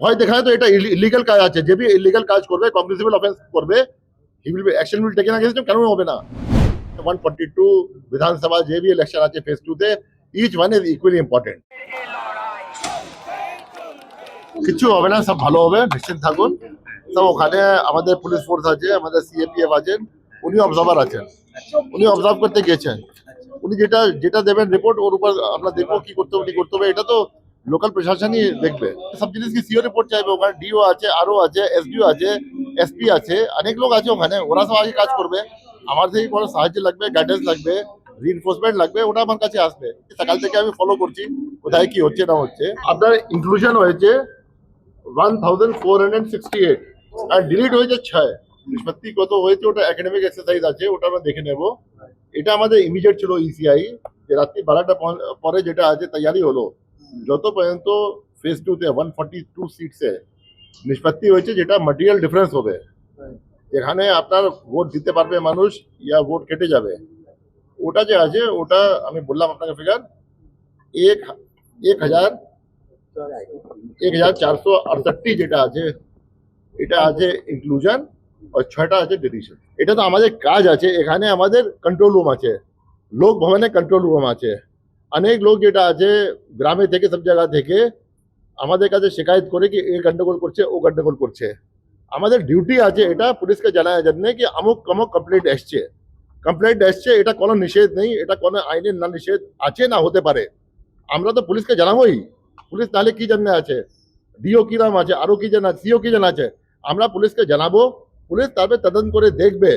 ভয় দেখায় তো এটা ইলিগাল কাজ আছে, যে ইলিগাল কাজ করবে, কম্প্রেসিবল অফেন্স করবে, he will be action will taken against him. কেন হবে না? 142 বিধানসভা যে भी ইলেকশন আছে ফেজ 2 তে, each one is equally important. কিছু হবে না, সব ভালো হবে, নিশ্চিন্ত থাকুন। সব ওখানে আমাদের পুলিশ ফোর্স আছে, আমাদের সিএপিএফ আছেন, উনি অবজার্ভার আছেন, উনি অবজার্ভ করতে গেছেন। উনি যেটা যেটা দেবেন রিপোর্ট, ওর উপর আমরা দেখবো কি করতে হবে, করতে হবে, এটা তো লোকাল প্রশাসনই দেখবে। সব জিনিস কি সিও রিপোর্ট চাইবে, ওখানে ডিও আছে, আরও আছে, এসডিও আছে, এসপি আছে, অনেক লোক আছে ওখানে, ওরা সব আগে কাজ করবে। আমার থেকে কোনো সাহায্য লাগবে, গাইডেন্স লাগবে, রিইনফোর্সমেন্ট লাগবে, ওটা আমার কাছে আসবে। সকাল থেকে আমি ফলো করছি কোথায় কি হচ্ছে না হচ্ছে। আপনার ইনক্লুশন হয়েছে 1468 আর ডিলিট হয়েছে 6। নিষ্পত্তি কত হয়েছে ওটা একাডেমিক এক্সারসাইজ আছে, ওটা আমরা দেখে নেব। এটা আমাদের ইমিডিয়েট ছিল ইসিআই, যে রাত্রি 12টা পরে যেটা আছে তৈরি হলো, যত পর্যন্ত ফেজ 2 তে 142 সিটসে নিষ্পত্তি হয়েছে, যেটা ম্যাটেরিয়াল ডিফারেন্স হবে, যেখানে আপনার ভোট দিতে পারবে মানুষ ইয়া ভোট কেটে যাবে, ওটা যে আছে, ওটা আমি বললাম আপনাকে ফিগার 1468 যেটা আছে, এটা আছে ইনক্লুশন, আর 6টা আছে ডিলিশন। এটা তো আমাদের কাজ আছে। এখানে আমাদের কন্ট্রোল রুম আছে, লোক ভবনে কন্ট্রোল রুম আছে। অনেক লোক যেটা আছে গ্রামে থেকে, সব জায়গা থেকে আমাদের কাছে শিকায়ত করে কি এ গন্ডগোল করছে, ও গন্ডগোল করছে। আমাদের ডিউটি আছে এটা পুলিশকে জানার জন্য কি আমুক আমুক কমপ্লেন্ট এসছে, এটা কোনো নিষেধ নেই, এটা কোনো আইনের না নিষেধ আছে না হতে পারে। আমরা তো পুলিশকে জানাবোই, পুলিশ তাহলে কি জন্য আছে, ডিও কি নাম আছে, আরো কি জানা, সিও কি জানা আছে, আমরা পুলিশকে জানাবো। পুলিশ তারপরে তদন্ত করে দেখবে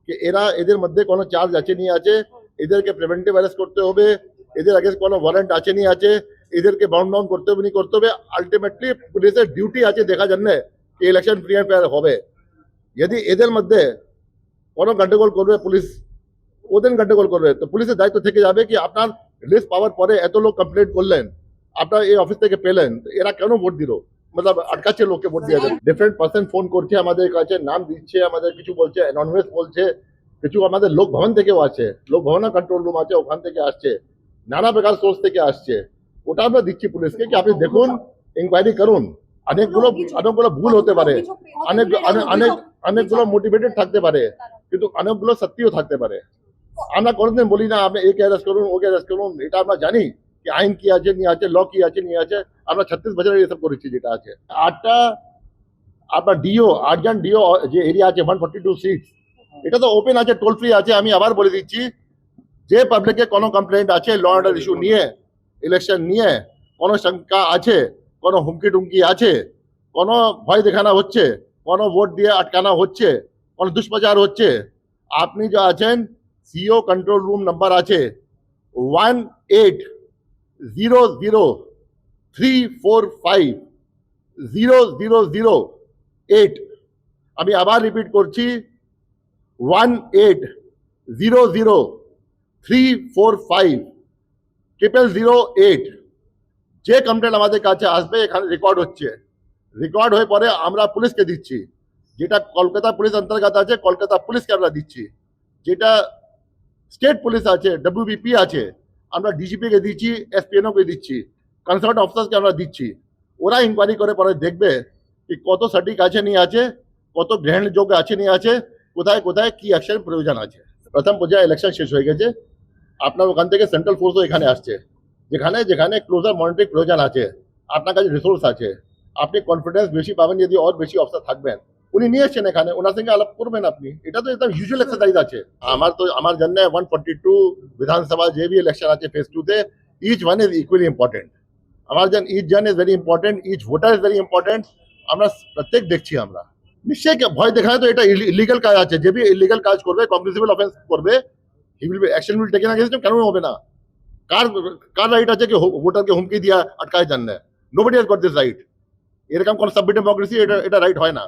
যে এদের মধ্যে কোনো চার্জ আছে নি আছে, এদেরকে প্রিভেন্টিভ অ্যারেস্ট করতে হবে, এদের আগে কোনো ওয়ারেন্ট আছে নি আছে, এদেরকে বাউন্ড ডাউন করতে হবে নি করতে হবে। আলটিমেটলি পুলিশের ডিউটি আছে দেখা জন্য কি ইলেকশন ফ্রি অ্যান্ড ফেয়ার হবে। যদি এদের মধ্যে কোনো গন্ডগোল করবে পুলিশ, ওদের গন্ডগোল করবে, তো পুলিশের দায়িত্ব থেকে যাবে কি আপনার লিস্ট পাওয়ার পরে এত লোক কমপ্লেন্ট করলেন, আপনার এই অফিস থেকে পেলেন, এরা কেন ভোট দিল, মতলব আটকাচ্ছে লোককে ভোট দিয়ে দেন। ডিফারেন্ট পার্সন ফোন করছে আমাদের কাছে, নাম দিচ্ছে, আমাদের কিছু বলছে, অ্যানোনিমাস বলছে, কিছু আমাদের লোক ভবন থেকেও আছে, লোক ভবনের কন্ট্রোল রুম আছে, ওখান থেকে আসছে, নানা প্রকার সোর্স থেকে আসছে। ওটা আমরা দিচ্ছি পুলিশকে কি আপনি দেখুন, ইনকোয়ারি করুন। অনেকগুলো ভুল হতে পারে, অনেকগুলো মোটিভেটেড থাকতে পারে, কিন্তু অনেকগুলো সত্যিও থাকতে পারে। আমরা কোনোদিন বলি না আপনি একে অ্যারেস্ট করুন, ওকে অ্যারেস্ট করুন। এটা আমরা জানি কি আইন কি আছে নিয়ে আছে, ল কি আছে নিয়ে আছে। আমরা 36 বছরে এসব করেছি যেটা আছে। 8টা আপনার ডিও, 8জন ডিও যে এরিয়া আছে 142 সিট, এটা তো ওপেন আছে, টোল ফ্রি আছে। আমি আবার বলে দিচ্ছি, যে পাবলিকের কোনো কমপ্লেন্ট আছে ল অর্ডার ইস্যু নিয়ে, ইলেকশন নিয়ে কোনো শঙ্কা আছে, কোনো হুমকি টুমকি আছে, কোনো ভয় দেখানো হচ্ছে, কোনো ভোট দিয়ে আটকানো হচ্ছে, কোনো দুষ্প্রচার হচ্ছে, আপনি যে আছেন সিও কন্ট্রোল রুম নাম্বার আছে 1800345008। আমি আবার রিপিট করছি 1800345008। যে কমপ্লেন্ট আমাদের কাছে আসবে এখানে রেকর্ড হচ্ছে, রেকর্ড হয়ে পরে আমরা পুলিশকে দিচ্ছি। যেটা কলকাতা পুলিশ অন্তর্গত আছে, কলকাতা পুলিশকে আমরা দিচ্ছি। যেটা স্টেট পুলিশ আছে, ডব্লিউবিপি আছে, আমরা ডিজিপি কে দিচ্ছি, এসপিএনও কে দিচ্ছি, কনসার্ন অফিসারকে আমরা দিচ্ছি। ওরা ইনকোয়ারি করে পরে দেখবে কি কত সঠিক আছে নিয়ে আছে, কত গ্রহণযোগ্য আছে নিয়ে আছে, কোথায় কোথায় কি অ্যাকশন প্রয়োজন আছে। প্রথম পর্যায়ে ইলেকশন শেষ হয়ে গেছে, আপনার ওখান থেকে সেন্ট্রাল ফোর্সও এখানে আসছে। যেখানে যেখানে ক্লোজার মনিটরিং প্রয়োজন আছে, আপনার কাছে রিসোর্স আছে, আপনি কনফিডেন্স বেশি পাবেন যদি আর বেশি অফিসার থাকবেন। উনি নিয়ে এসছেন এখানে, ওনার সঙ্গে আলাপ করবেন আপনি। এটা তো একদম ইউজুয়াল এক্সারসাইজ আছে। আমার জন্য 142 বিধানসভা যে भी ইলেকশন আছে ফেজ 2 তে, each one is equally important. আমার জন্য ইচ জন is very important, each voter is very important. আমরা প্রত্যেক দেখছি আমরা। নিশ্চয়ই ভয় দেখায় তো এটা ইলিগাল কাজ আছে, যে भी ইলিগাল কাজ করবে, কম্প্রেসিবল অফেন্স করবে, he will be action will taken against him. কেন হবে না? কার কার রাইট আছে কি ভোটারকে হুমকি দিয়া আটকায় জন্য? Nobody has got this right. এরকম কোন সাবমিট ডেমোক্রেসি এটা রাইট হয় না।